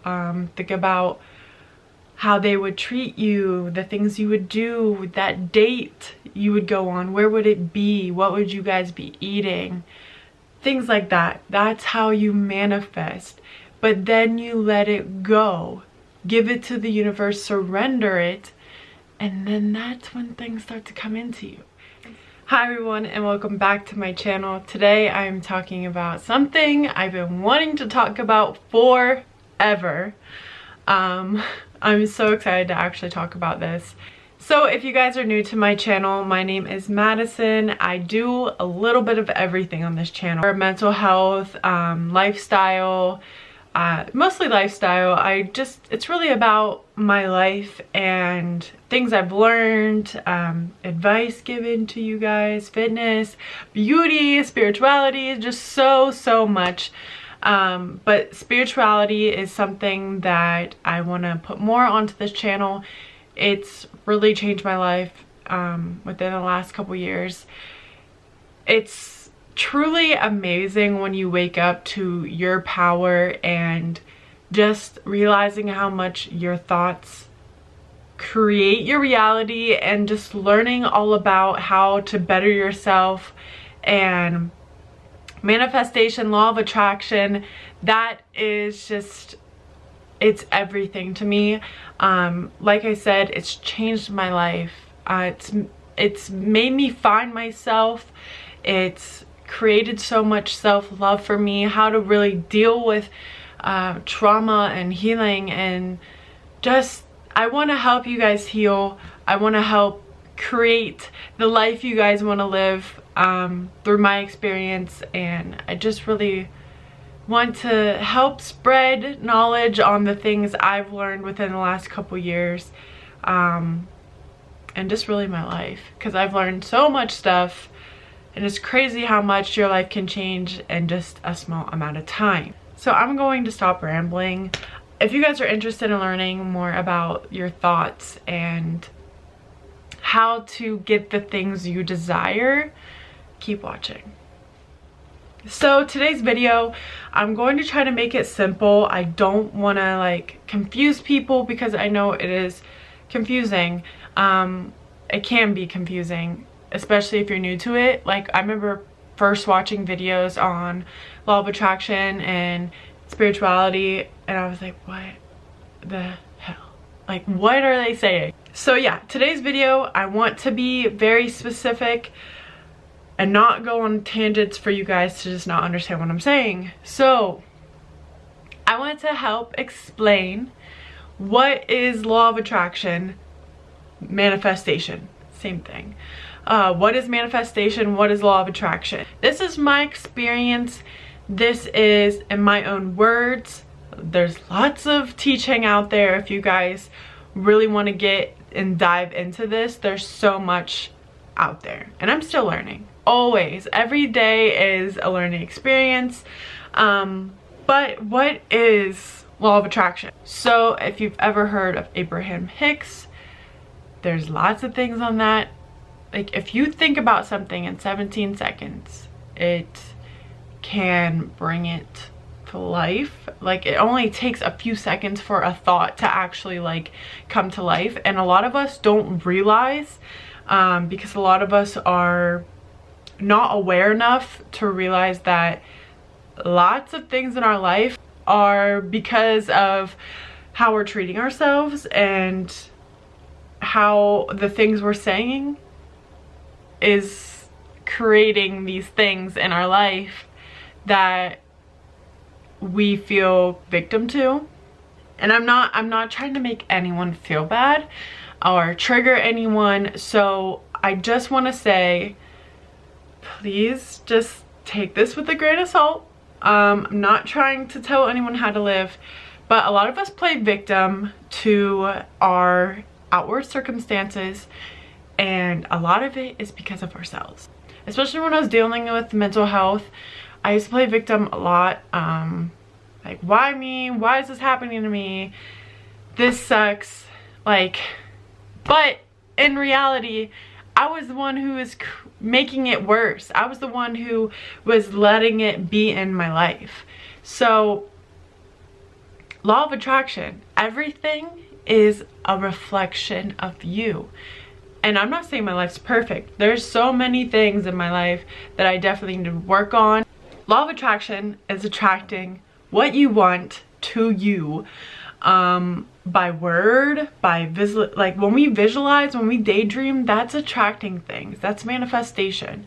you, think about how they would treat you, the things you would do, that date you would go on, where would it be, what would you guys be eating, things like that. That's how you manifest. But then you let it go, give it to the universe, surrender it, and then that's when things start to come into you. Hi everyone, and welcome back to my channel. Today I'm talking about something I've been wanting to talk about forever. I'm so excited to actually talk about this. So if you guys are new to my channel, my name is Madyson. I do a little bit of everything on this channel. Mental health, lifestyle, mostly lifestyle. It's really about my life and things I've learned, advice given to you guys, fitness, beauty, spirituality, just so much. But spirituality is something that I want to put more onto this channel. It's really changed my life within the last couple years. It's truly amazing when you wake up to your power and just realizing how much your thoughts create your reality, and just learning all about how to better yourself and manifestation, law of attraction. That is just, it's everything to me. Like I said, it's changed my life. It's made me find myself. It's created so much self-love for me, how to really deal with trauma and healing, and just I want to help you guys heal. I want to help create the life you guys want to live through my experience, and I just really want to help spread knowledge on the things I've learned within the last couple years, and just really my life, because I've learned so much stuff, and it's crazy how much your life can change in just a small amount of time. So I'm going to stop rambling. If you guys are interested in learning more about your thoughts and how to get the things you desire, keep watching. So today's video, I'm going to try to make it simple. I don't want to like confuse people, because I know it is confusing. It can be confusing, especially if you're new to it. Like, I remember first watching videos on law of attraction and spirituality, and I was like, what the hell? Like, what are they saying? So yeah, today's video, I want to be very specific and not go on tangents for you guys to just not understand what I'm saying. So I want to help explain what is law of attraction, manifestation, same thing. What is manifestation? What is law of attraction? This is my experience. This is in my own words. There's lots of teaching out there. If you guys really want to get and dive into this, there's so much out there, and I'm still learning. Always, every day is a learning experience. But what is law of attraction? So if you've ever heard of Abraham Hicks, there's lots of things on that. Like, if you think about something in 17 seconds, it can bring it to life. Like, it only takes a few seconds for a thought to actually like come to life, and a lot of us don't realize, because a lot of us are not aware enough to realize that lots of things in our life are because of how we're treating ourselves, and how the things we're saying is creating these things in our life that we feel victim to. And I'm not trying to make anyone feel bad or trigger anyone, so I just want to say, please just take this with a grain of salt. I'm not trying to tell anyone how to live, but a lot of us play victim to our outward circumstances, and a lot of it is because of ourselves. Especially when I was dealing with mental health, I used to play victim a lot. Like, why me? Why is this happening to me? This sucks. Like, but in reality, I was the one who was making it worse. I was the one who was letting it be in my life. So Law of attraction. Everything is a reflection of you. And I'm not saying my life's perfect. There's so many things in my life that I definitely need to work on. Law of attraction is attracting what you want to you, by word, by like when we visualize, when we daydream, that's attracting things. That's manifestation.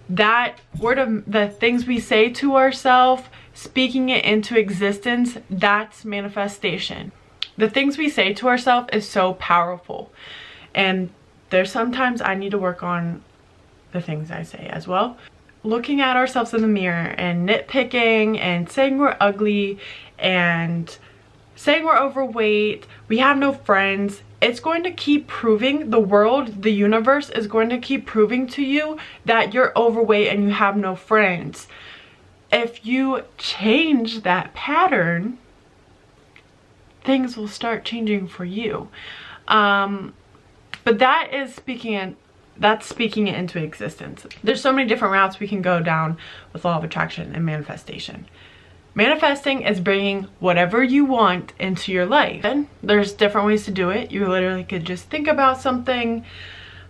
That word of the things we say to ourselves, speaking it into existence, that's manifestation. The things we say to ourselves is so powerful. And there's sometimes I need to work on the things I say as well. Looking at ourselves in the mirror and nitpicking and saying we're ugly and saying we're overweight, we have no friends, it's going to keep proving, the world, the universe is going to keep proving to you that you're overweight and you have no friends. If you change that pattern, things will start changing for you. But that is that's speaking it into existence. There's so many different routes we can go down with law of attraction and manifestation. Manifesting is bringing whatever you want into your life. And there's different ways to do it. You literally could just think about something,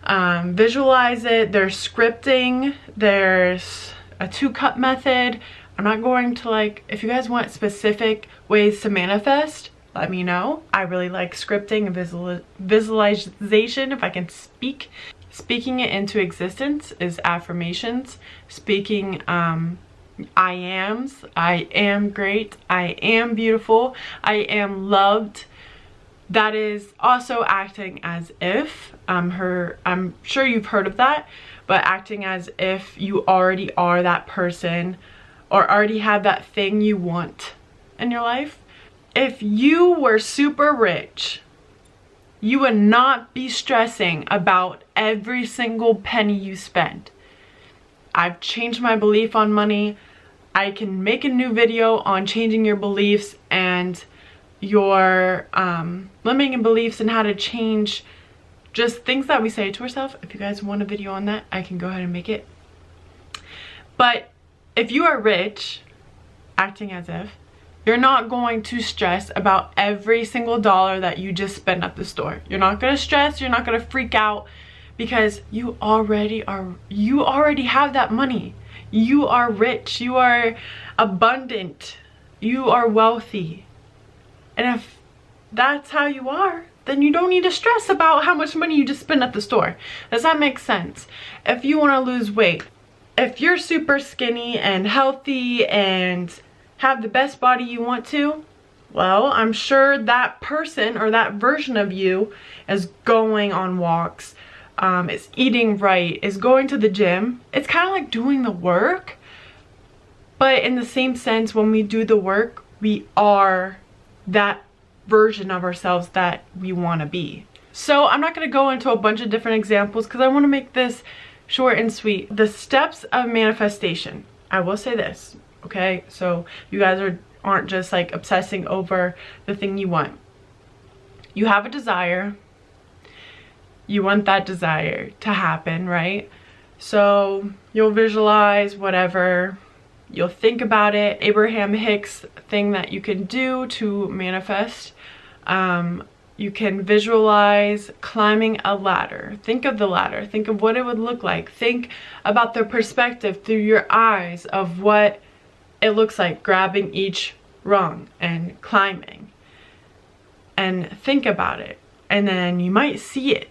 visualize it. There's scripting, there's a 2-cup method. I'm not going to, like, if you guys want specific ways to manifest, let me know. I really like scripting and visualization, if I can speak. Speaking it into existence is affirmations. Speaking I ams, I am great, I am beautiful, I am loved. That is also acting as if, I'm sure you've heard of that, but acting as if you already are that person or already have that thing you want in your life. If you were super rich, you would not be stressing about every single penny you spend. I've changed my belief on money. I can make a new video on changing your beliefs and your limiting beliefs and how to change just things that we say to ourselves. If you guys want a video on that, I can go ahead and make it. But if you are rich, acting as if, you're not going to stress about every single dollar that you just spend at the store. You're not going to stress, you're not going to freak out, because you already have that money. You are rich, you are abundant, you are wealthy. And if that's how you are, then you don't need to stress about how much money you just spend at the store. Does that make sense? If you want to lose weight, if you're super skinny and healthy and have the best body you want to, well, I'm sure that person or that version of you is going on walks, is eating right, is going to the gym. It's kind of like doing the work, but in the same sense, when we do the work, we are that version of ourselves that we want to be. So I'm not going to go into a bunch of different examples because I want to make this short and sweet. The steps of manifestation. I will say this, okay? So you guys aren't just like obsessing over the thing you want. You have a desire. You want that desire to happen, right? So you'll visualize whatever, you'll think about it. Abraham Hicks thing that you can do to manifest. You can visualize climbing a ladder. Think of the ladder. Think of what it would look like. Think about the perspective through your eyes of what it looks like grabbing each rung and climbing. And think about it. And then you might see it.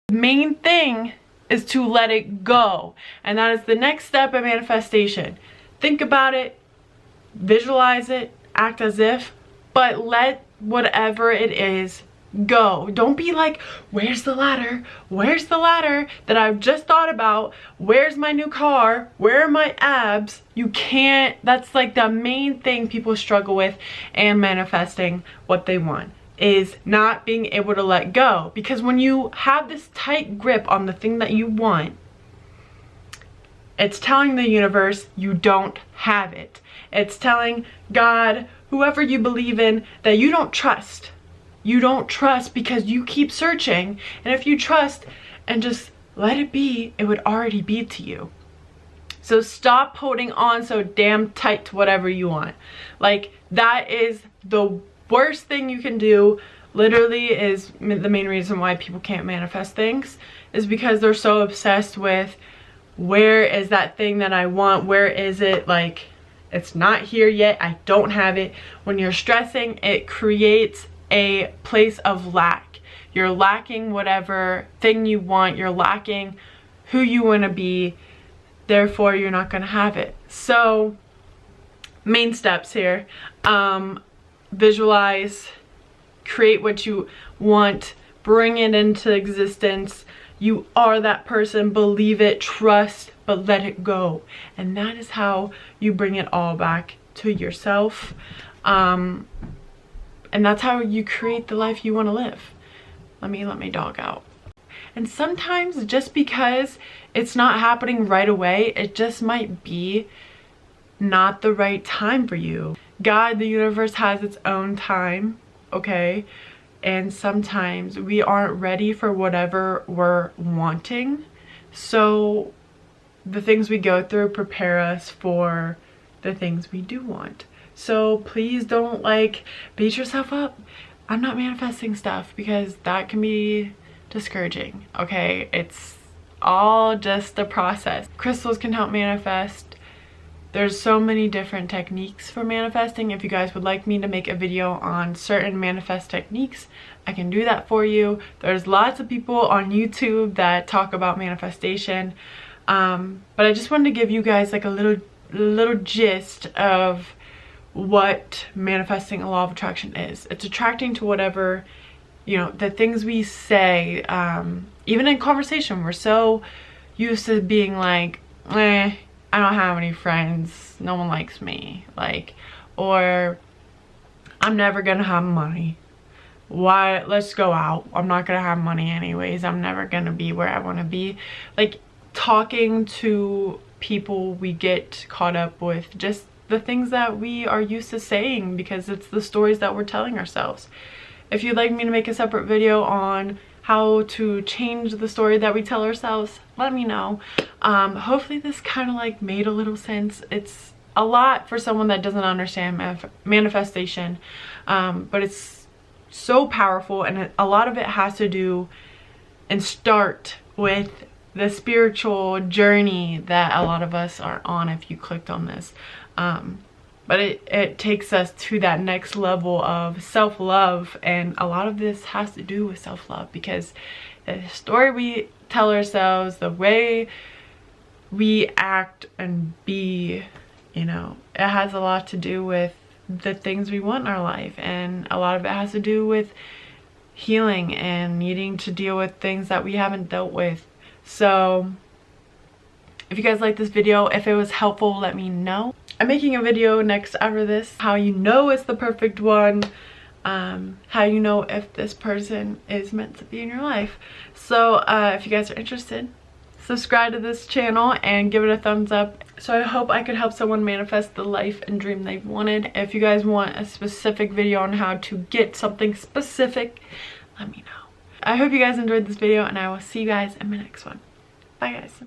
The main thing is to let it go, and that is the next step of manifestation. Think about it, visualize it, act as if, but let whatever it is go. Don't be like, where's the ladder? Where's the ladder that I've just thought about? Where's my new car? Where are my abs? You can't. That's like the main thing people struggle with and manifesting what they want, is not being able to let go. Because when you have this tight grip on the thing that you want, it's telling the universe you don't have it. It's telling God, whoever you believe in, that you don't trust. You don't trust because you keep searching. And if you trust and just let it be, it would already be to you. So stop holding on so damn tight to whatever you want. Like, that is the worst thing you can do. Literally is the main reason why people can't manifest things, is because they're so obsessed with, where is that thing that I want? Where is it? Like, it's not here yet. I don't have it. When you're stressing, it creates a place of lack. You're lacking whatever thing you want. You're lacking who you want to be. Therefore, you're not going to have it. So, main steps here. Visualize. Create what you want. Bring it into existence. You are that person. Believe it. Trust. But let it go. And that is how you bring it all back to yourself. And that's how you create the life you want to live. Let me dog out. And sometimes, just because it's not happening right away, it just might be not the right time for you. God, the universe, has its own time, okay? And sometimes we aren't ready for whatever we're wanting. So the things we go through prepare us for the things we do want. So please don't, like, beat yourself up. I'm not manifesting stuff, because that can be discouraging, okay? It's all just a process. Crystals can help manifest. There's so many different techniques for manifesting. If you guys would like me to make a video on certain manifest techniques, I can do that for you. There's lots of people on YouTube that talk about manifestation, but I just wanted to give you guys like a little gist of what manifesting a law of attraction is. It's attracting to whatever, you know, the things we say. Even in conversation, we're so used to being like, I don't have any friends, no one likes me, like, or I'm never gonna have money. Why? Let's go out. I'm not gonna have money anyways. I'm never gonna be where I want to be. Like, talking to people, we get caught up with just the things that we are used to saying, because it's the stories that we're telling ourselves. If you'd like me to make a separate video on how to change the story that we tell ourselves, let me know. Hopefully this kind of like made a little sense. It's a lot for someone that doesn't understand manifestation, but it's so powerful, and a lot of it has to do and start with the spiritual journey that a lot of us are on, if you clicked on this. But it takes us to that next level of self-love, and a lot of this has to do with self-love, because the story we tell ourselves, the way we act and be, you know, it has a lot to do with the things we want in our life, and a lot of it has to do with healing and needing to deal with things that we haven't dealt with. So if you guys like this video, if it was helpful, let me know. I'm making a video next after this, how you know it's the perfect one, how you know if this person is meant to be in your life. So if you guys are interested, subscribe to this channel and give it a thumbs up. So I hope I could help someone manifest the life and dream they've wanted. If you guys want a specific video on how to get something specific, let me know. I hope you guys enjoyed this video, and I will see you guys in my next one. Bye guys.